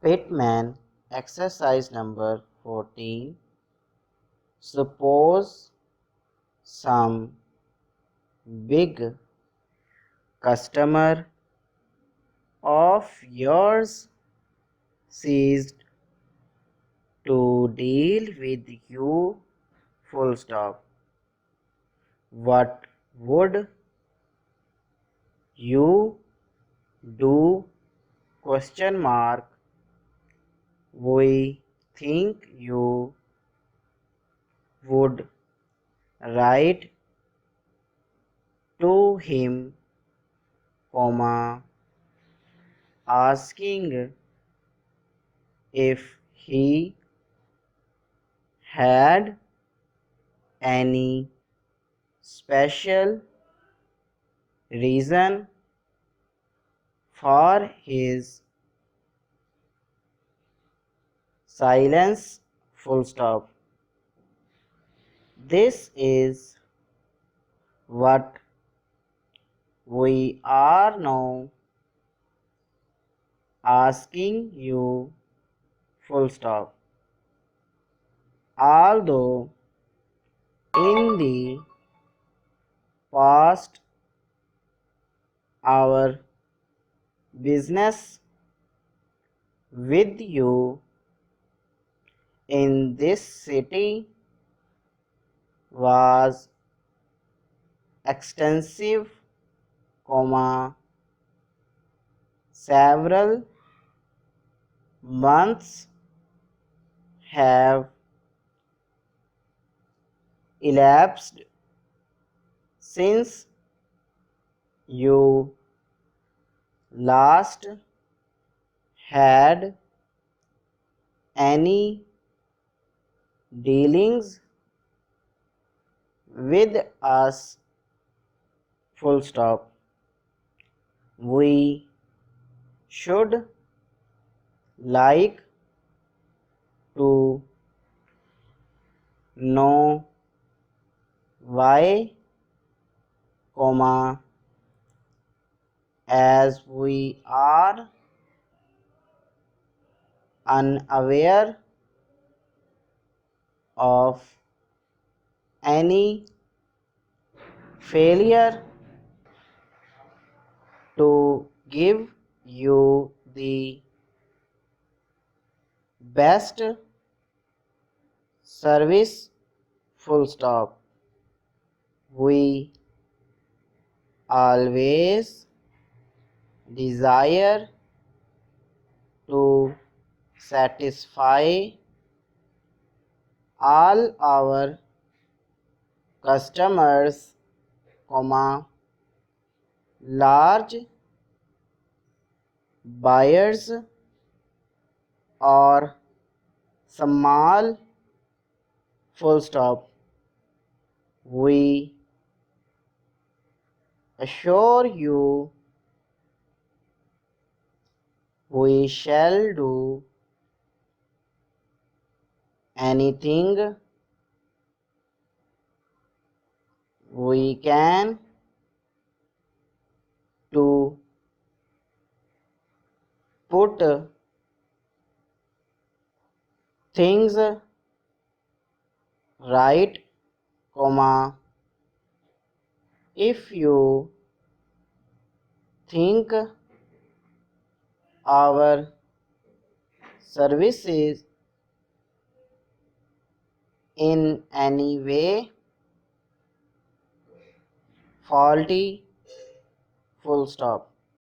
Pitman exercise number 14. Suppose some big customer of yours ceased to deal with you, full stop. What would you do? Question mark. We think you would write to him, comma, asking if he had any special reason for his silence, full stop. This is what we are now asking you, full stop. Although in the past our business with you in this city was extensive, comma, several months have elapsed since you last had any dealings with us, full stop. We should like to know why, comma, as we are unaware of any failure to give you the best service, full stop. We always desire to satisfy all our customers, comma, large buyers or small, full stop. We assure you we shall do anything we can to put things right, comma, if you think our services in any way faulty, full stop.